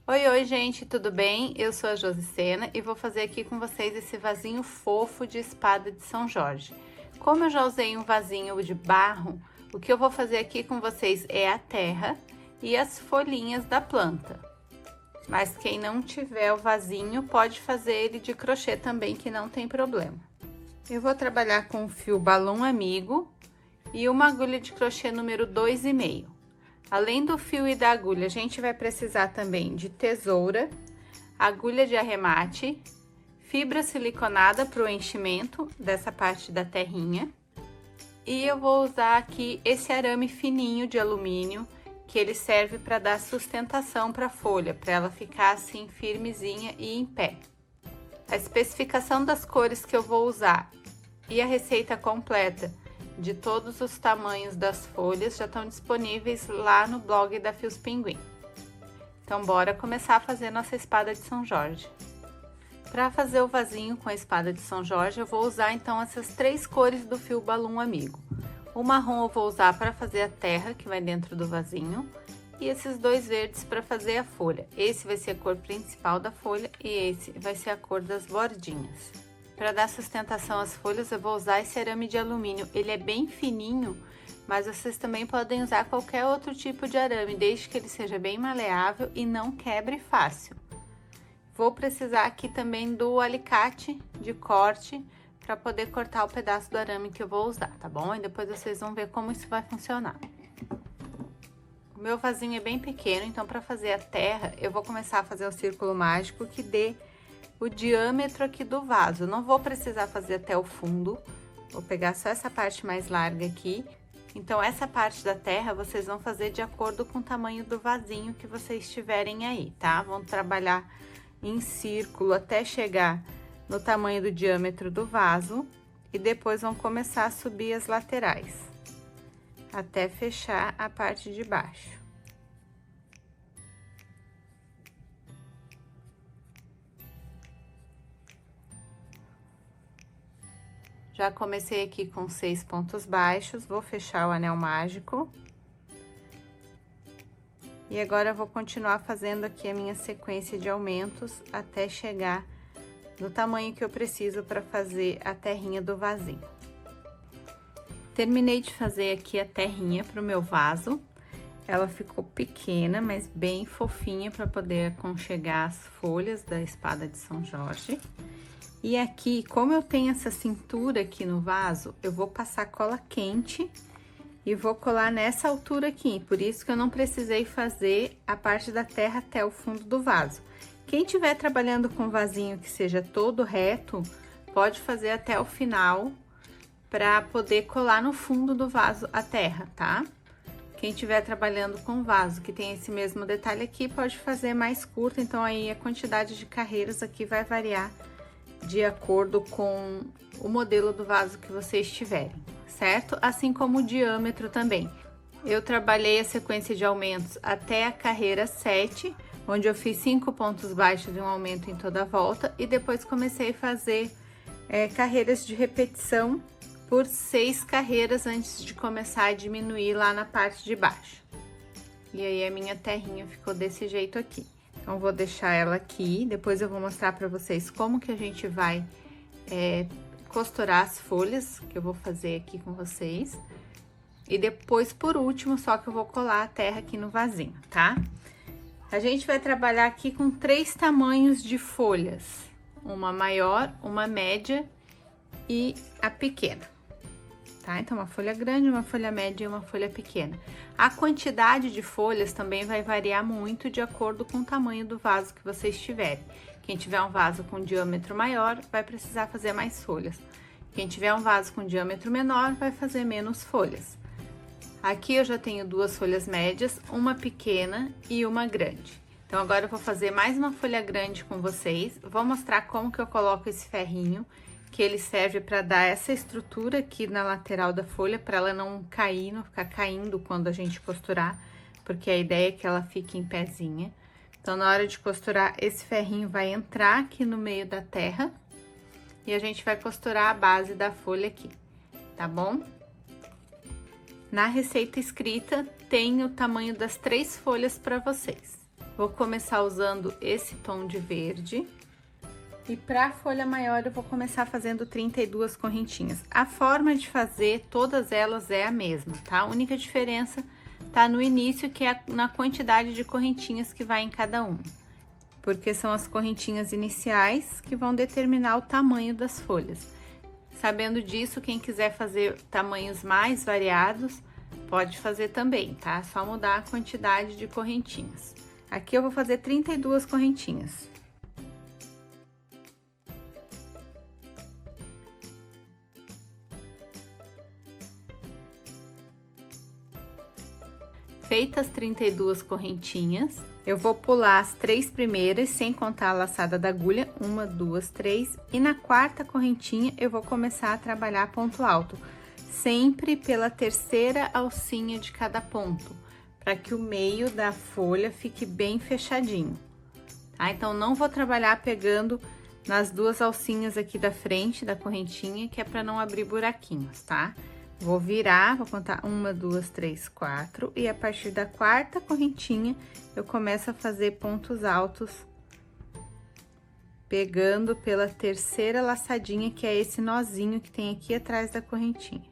Oi, oi, gente, tudo bem? Eu sou a Josicena e vou fazer aqui com vocês esse vasinho fofo de espada de São Jorge. Como eu já usei um vasinho de barro, o que eu vou fazer aqui com vocês é a terra e as folhinhas da planta. Mas quem não tiver o vasinho pode fazer ele de crochê também, que não tem problema. Eu vou trabalhar com o fio balão amigo e uma agulha de crochê número 2,5. Além do fio e da agulha, a gente vai precisar também de tesoura, agulha de arremate, fibra siliconada para o enchimento dessa parte da terrinha. E eu vou usar aqui esse arame fininho de alumínio, que ele serve para dar sustentação para a folha, para ela ficar assim firmezinha e em pé. A especificação das cores que eu vou usar e a receita completa de todos os tamanhos das folhas já estão disponíveis lá no blog da Fios Pinguim. Então, bora começar a fazer nossa espada de São Jorge. Para fazer o vasinho com a espada de São Jorge, eu vou usar então essas três cores do fio balão amigo. O marrom eu vou usar para fazer a terra que vai dentro do vasinho e esses dois verdes para fazer a folha. Esse vai ser a cor principal da folha e esse vai ser a cor das bordinhas. Para dar sustentação às folhas, eu vou usar esse arame de alumínio. Ele é bem fininho, mas vocês também podem usar qualquer outro tipo de arame, desde que ele seja bem maleável e não quebre fácil. Vou precisar aqui também do alicate de corte para poder cortar o pedaço do arame que eu vou usar, tá bom? E depois vocês vão ver como isso vai funcionar. O meu vasinho é bem pequeno, então para fazer a terra, eu vou começar a fazer o círculo mágico que dê o diâmetro aqui do vaso. Não vou precisar fazer até o fundo, vou pegar só essa parte mais larga aqui. Então, essa parte da terra vocês vão fazer de acordo com o tamanho do vasinho que vocês tiverem aí, tá? Vão trabalhar em círculo até chegar no tamanho do diâmetro do vaso e depois vão começar a subir as laterais, até fechar a parte de baixo. Já comecei aqui com 6 pontos baixos, vou fechar o anel mágico. E agora eu vou continuar fazendo aqui a minha sequência de aumentos até chegar no tamanho que eu preciso para fazer a terrinha do vasinho. Terminei de fazer aqui a terrinha para o meu vaso. Ela ficou pequena, mas bem fofinha para poder aconchegar as folhas da espada de São Jorge. E aqui, como eu tenho essa cintura aqui no vaso, eu vou passar cola quente e vou colar nessa altura aqui. Por isso que eu não precisei fazer a parte da terra até o fundo do vaso. Quem estiver trabalhando com vasinho que seja todo reto, pode fazer até o final para poder colar no fundo do vaso a terra, tá? Quem estiver trabalhando com vaso que tem esse mesmo detalhe aqui, pode fazer mais curto, então aí a quantidade de carreiras aqui vai variar de acordo com o modelo do vaso que vocês tiverem, certo? Assim como o diâmetro também. Eu trabalhei a sequência de aumentos até a carreira 7, onde eu fiz 5 pontos baixos e um aumento em toda a volta, e depois comecei a fazer carreiras de repetição por 6 carreiras antes de começar a diminuir lá na parte de baixo. E aí a minha terrinha ficou desse jeito aqui. Então, vou deixar ela aqui, depois eu vou mostrar pra vocês como que a gente vai costurar as folhas, que eu vou fazer aqui com vocês. E depois, por último, só que eu vou colar a terra aqui no vasinho, tá? A gente vai trabalhar aqui com 3 tamanhos de folhas. Uma maior, uma média e a pequena. Tá? Então, uma folha grande, uma folha média e uma folha pequena. A quantidade de folhas também vai variar muito de acordo com o tamanho do vaso que vocês tiverem. Quem tiver um vaso com diâmetro maior, vai precisar fazer mais folhas. Quem tiver um vaso com diâmetro menor, vai fazer menos folhas. Aqui eu já tenho 2 folhas médias, uma pequena e uma grande. Então, agora eu vou fazer mais uma folha grande com vocês. Vou mostrar como que eu coloco esse ferrinho, que ele serve para dar essa estrutura aqui na lateral da folha, para ela não cair, não ficar caindo quando a gente costurar, porque a ideia é que ela fique em pezinha. Então, na hora de costurar, esse ferrinho vai entrar aqui no meio da terra e a gente vai costurar a base da folha aqui, tá bom? Na receita escrita, tem o tamanho das 3 folhas para vocês. Vou começar usando esse tom de verde. E para a folha maior, eu vou começar fazendo 32 correntinhas. A forma de fazer, todas elas é a mesma, tá? A única diferença tá no início, que é na quantidade de correntinhas que vai em cada uma. Porque são as correntinhas iniciais que vão determinar o tamanho das folhas. Sabendo disso, quem quiser fazer tamanhos mais variados, pode fazer também, tá? Só mudar a quantidade de correntinhas. Aqui eu vou fazer 32 correntinhas. Feitas 32 correntinhas, eu vou pular as 3 primeiras, sem contar a laçada da agulha, 1, 2, 3, e na quarta correntinha eu vou começar a trabalhar ponto alto, sempre pela terceira alcinha de cada ponto, para que o meio da folha fique bem fechadinho, tá? Então, não vou trabalhar pegando nas duas alcinhas aqui da frente da correntinha, que é para não abrir buraquinhos, tá? Vou virar, vou contar 1, 2, 3, 4, e a partir da quarta correntinha, eu começo a fazer pontos altos, pegando pela terceira laçadinha, que é esse nozinho que tem aqui atrás da correntinha.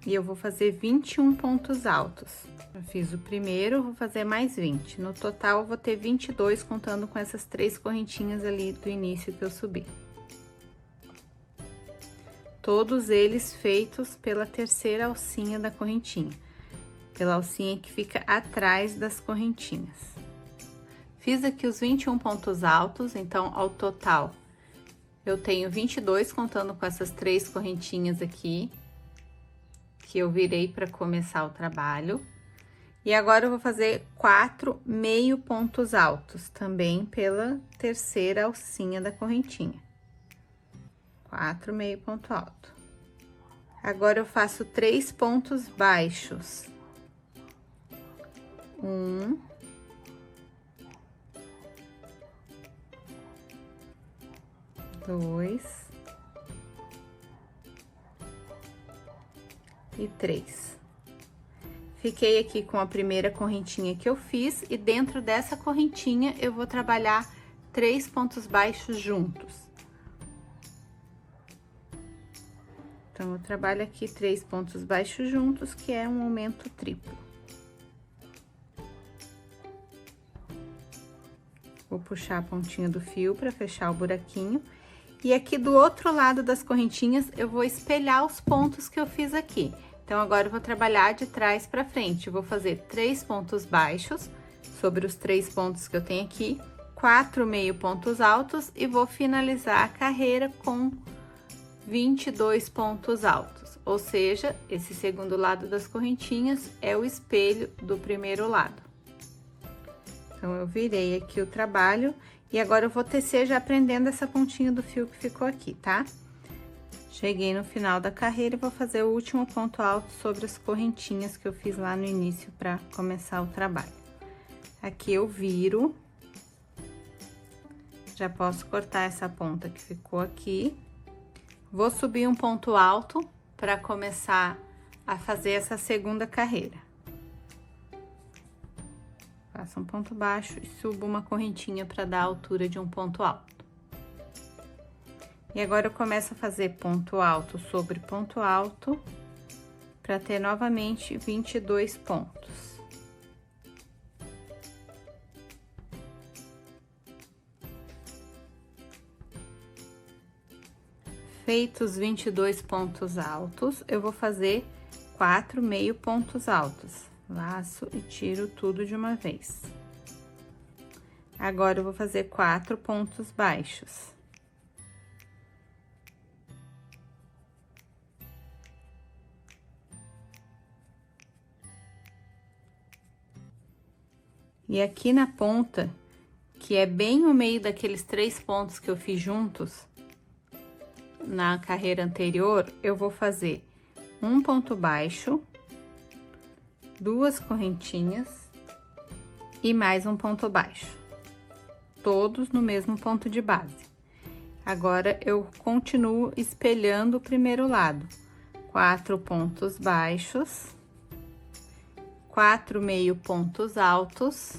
E eu vou fazer 21 pontos altos. Eu fiz o primeiro, vou fazer mais 20. No total, eu vou ter 22, contando com essas 3 correntinhas ali do início que eu subi. Todos eles feitos pela terceira alcinha da correntinha, pela alcinha que fica atrás das correntinhas. Fiz aqui os 21 pontos altos, então, ao total, eu tenho 22, contando com essas 3 correntinhas aqui, que eu virei para começar o trabalho. E agora, eu vou fazer 4 meio pontos altos, também pela terceira alcinha da correntinha. 4 meio ponto alto. Agora, eu faço 3 pontos baixos. 1. 2. E 3. Fiquei aqui com a primeira correntinha que eu fiz, e dentro dessa correntinha, eu vou trabalhar 3 pontos baixos juntos. Então, eu trabalho aqui 3 pontos baixos juntos, que é um aumento triplo. Vou puxar a pontinha do fio para fechar o buraquinho. E aqui do outro lado das correntinhas, eu vou espelhar os pontos que eu fiz aqui. Então, agora eu vou trabalhar de trás para frente. Eu vou fazer 3 pontos baixos sobre os 3 pontos que eu tenho aqui, 4 meio pontos altos, e vou finalizar a carreira com 22 pontos altos, ou seja, esse segundo lado das correntinhas é o espelho do primeiro lado. Então, eu virei aqui o trabalho, e agora eu vou tecer já prendendo essa pontinha do fio que ficou aqui, tá? Cheguei no final da carreira e vou fazer o último ponto alto sobre as correntinhas que eu fiz lá no início para começar o trabalho. Aqui eu viro, já posso cortar essa ponta que ficou aqui. Vou subir um ponto alto para começar a fazer essa segunda carreira. Faço um ponto baixo e subo uma correntinha para dar a altura de um ponto alto. E agora, eu começo a fazer ponto alto sobre ponto alto, para ter novamente 22 pontos. Feitos 22 pontos altos, eu vou fazer 4 meio pontos altos. Laço e tiro tudo de uma vez. Agora, eu vou fazer 4 pontos baixos. E aqui na ponta, que é bem no meio daqueles 3 pontos que eu fiz juntos, na carreira anterior, eu vou fazer um ponto baixo, 2 correntinhas e mais um ponto baixo, todos no mesmo ponto de base. Agora, eu continuo espelhando o primeiro lado, 4 pontos baixos 4 meio pontos altos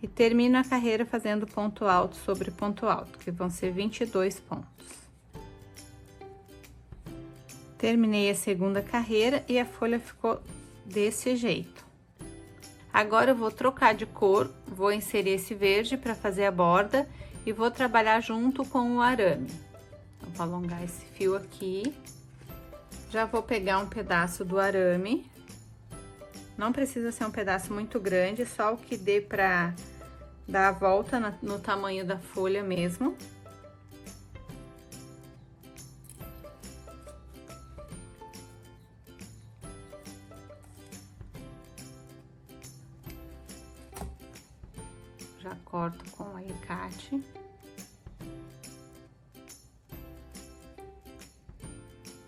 e termino a carreira fazendo ponto alto sobre ponto alto, que vão ser 22 pontos. Terminei a segunda carreira e a folha ficou desse jeito. Agora eu vou trocar de cor, vou inserir esse verde para fazer a borda e vou trabalhar junto com o arame. Então, vou alongar esse fio aqui. Já vou pegar um pedaço do arame. Não precisa ser um pedaço muito grande, só o que dê para dar a volta no tamanho da folha mesmo. Já corto com o alicate.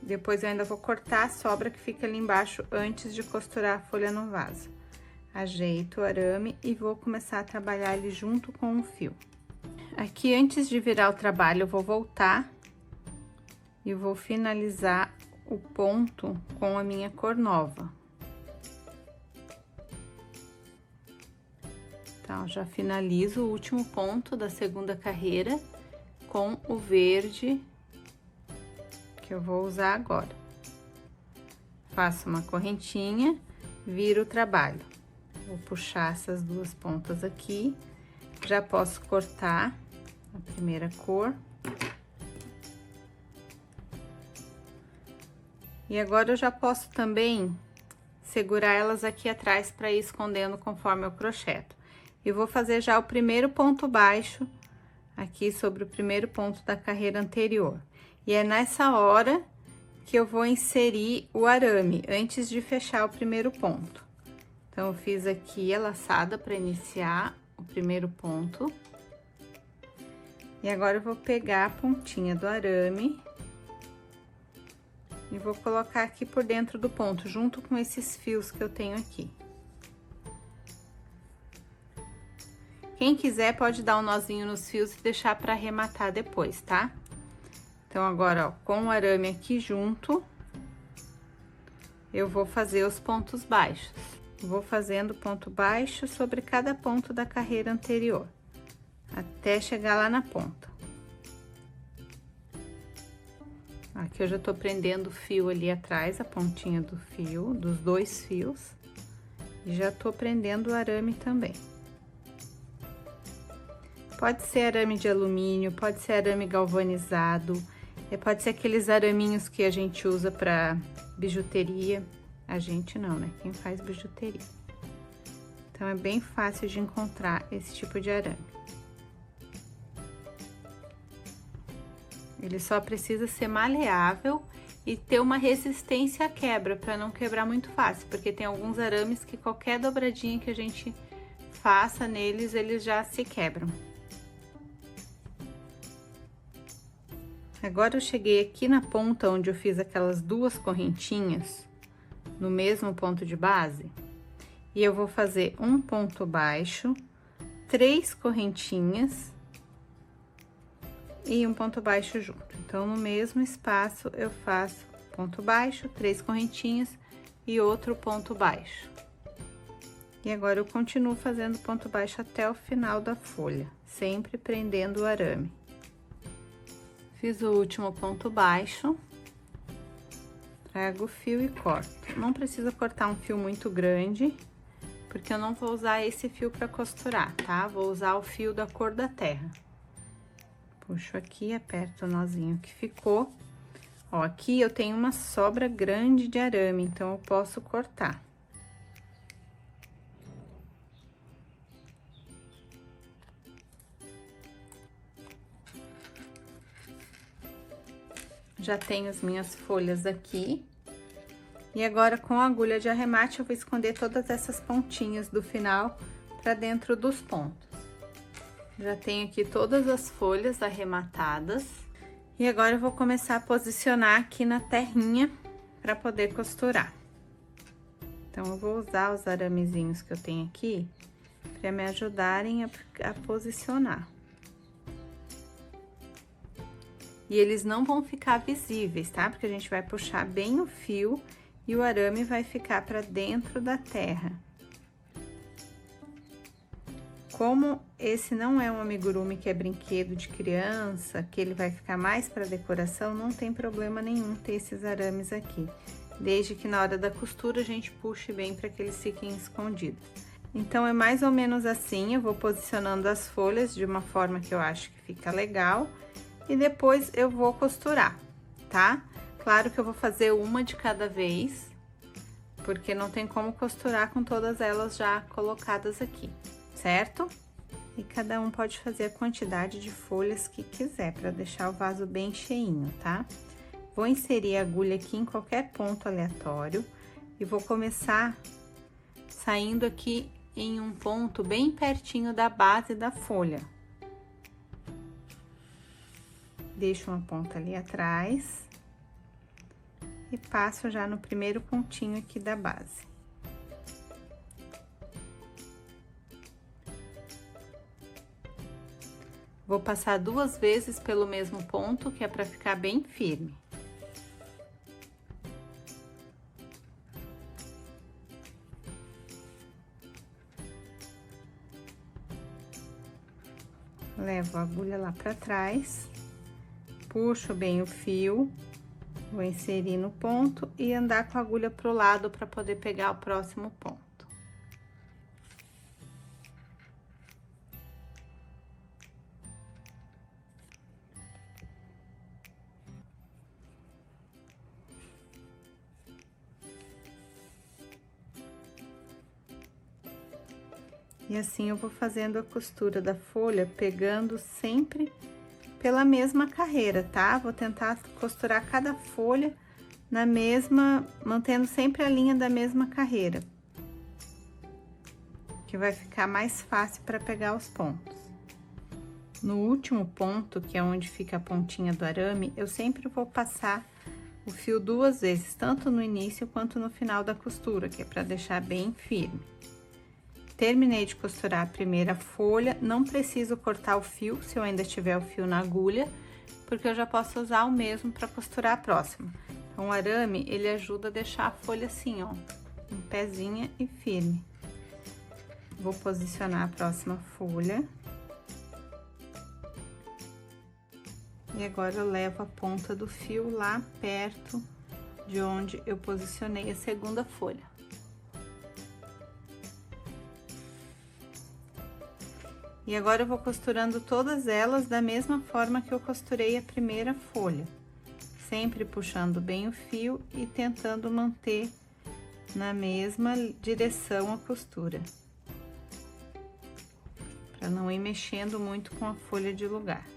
Depois eu ainda vou cortar a sobra que fica ali embaixo antes de costurar a folha no vaso. Ajeito o arame e vou começar a trabalhar ele junto com o fio. Aqui, antes de virar o trabalho, eu vou voltar e vou finalizar o ponto com a minha cor nova. Então, já finalizo o último ponto da segunda carreira com o verde que eu vou usar agora. Faço uma correntinha, viro o trabalho. Vou puxar essas duas pontas aqui, já posso cortar a primeira cor. E agora eu já posso também segurar elas aqui atrás para ir escondendo conforme eu crocheto. E vou fazer já o primeiro ponto baixo aqui sobre o primeiro ponto da carreira anterior. E é nessa hora que eu vou inserir o arame, antes de fechar o primeiro ponto. Então, eu fiz aqui a laçada para iniciar o primeiro ponto. E agora eu vou pegar a pontinha do arame e vou colocar aqui por dentro do ponto, junto com esses fios que eu tenho aqui. Quem quiser pode dar um nozinho nos fios e deixar para arrematar depois, tá? Então, agora, ó, com o arame aqui junto, eu vou fazer os pontos baixos. Vou fazendo ponto baixo sobre cada ponto da carreira anterior, até chegar lá na ponta. Aqui eu já tô prendendo o fio ali atrás, a pontinha do fio, dos dois fios, e já tô prendendo o arame também. Pode ser arame de alumínio, pode ser arame galvanizado, pode ser aqueles araminhos que a gente usa para bijuteria. A gente não, né? Quem faz bijuteria. Então, é bem fácil de encontrar esse tipo de arame. Ele só precisa ser maleável e ter uma resistência à quebra, para não quebrar muito fácil, porque tem alguns arames que qualquer dobradinha que a gente faça neles, eles já se quebram. Agora, eu cheguei aqui na ponta onde eu fiz aquelas duas correntinhas, no mesmo ponto de base, e eu vou fazer um ponto baixo, 3 correntinhas e um ponto baixo junto. Então, no mesmo espaço, eu faço ponto baixo, 3 correntinhas e outro ponto baixo. E agora, eu continuo fazendo ponto baixo até o final da folha, sempre prendendo o arame. Fiz o último ponto baixo, trago o fio e corto. Não precisa cortar um fio muito grande, porque eu não vou usar esse fio para costurar, tá? Vou usar o fio da cor da terra. Puxo aqui, aperto o nozinho que ficou. Ó, aqui eu tenho uma sobra grande de arame, então eu posso cortar. Já tenho as minhas folhas aqui. E agora, com a agulha de arremate, eu vou esconder todas essas pontinhas do final para dentro dos pontos. Já tenho aqui todas as folhas arrematadas. E agora, eu vou começar a posicionar aqui na terrinha para poder costurar. Então, eu vou usar os aramezinhos que eu tenho aqui para me ajudarem a posicionar. E eles não vão ficar visíveis, tá? Porque a gente vai puxar bem o fio e o arame vai ficar para dentro da terra. Como esse não é um amigurumi que é brinquedo de criança, que ele vai ficar mais para decoração, não tem problema nenhum ter esses arames aqui. Desde que na hora da costura a gente puxe bem para que eles fiquem escondidos. Então, é mais ou menos assim, eu vou posicionando as folhas de uma forma que eu acho que fica legal. E depois eu vou costurar, tá? Claro que eu vou fazer uma de cada vez, porque não tem como costurar com todas elas já colocadas aqui, certo? E cada um pode fazer a quantidade de folhas que quiser, para deixar o vaso bem cheinho, tá? Vou inserir a agulha aqui em qualquer ponto aleatório e vou começar saindo aqui em um ponto bem pertinho da base da folha. Deixo uma ponta ali atrás e passo já no primeiro pontinho aqui da base. Vou passar 2 vezes pelo mesmo ponto, que é para ficar bem firme. Levo a agulha lá para trás, puxo bem o fio, vou inserir no ponto e andar com a agulha pro lado para poder pegar o próximo ponto. E assim eu vou fazendo a costura da folha, pegando sempre pela mesma carreira, tá? Vou tentar costurar cada folha na mesma, mantendo sempre a linha da mesma carreira, que vai ficar mais fácil para pegar os pontos. No último ponto, que é onde fica a pontinha do arame, eu sempre vou passar o fio 2 vezes, tanto no início quanto no final da costura, que é para deixar bem firme. Terminei de costurar a primeira folha, não preciso cortar o fio, se eu ainda tiver o fio na agulha, porque eu já posso usar o mesmo para costurar a próxima. Então, o arame, ele ajuda a deixar a folha assim, ó, em pezinha e firme. Vou posicionar a próxima folha. E agora eu levo a ponta do fio lá perto de onde eu posicionei a segunda folha. E agora eu vou costurando todas elas da mesma forma que eu costurei a primeira folha. Sempre puxando bem o fio e tentando manter na mesma direção a costura. Para não ir mexendo muito com a folha de lugar.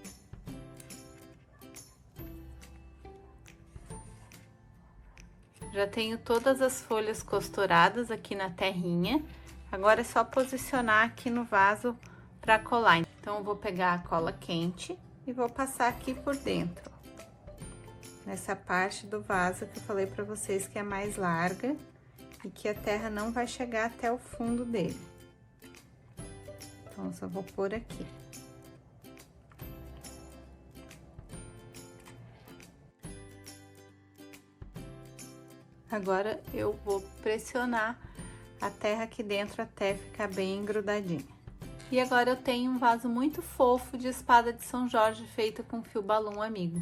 Já tenho todas as folhas costuradas aqui na terrinha. Agora é só posicionar aqui no vaso para colar. Então, eu vou pegar a cola quente e vou passar aqui por dentro. Nessa parte do vaso que eu falei para vocês que é mais larga e que a terra não vai chegar até o fundo dele. Então, eu só vou pôr aqui. Agora, eu vou pressionar a terra aqui dentro até ficar bem grudadinha. E agora eu tenho um vaso muito fofo de espada de São Jorge feito com fio balão amigo.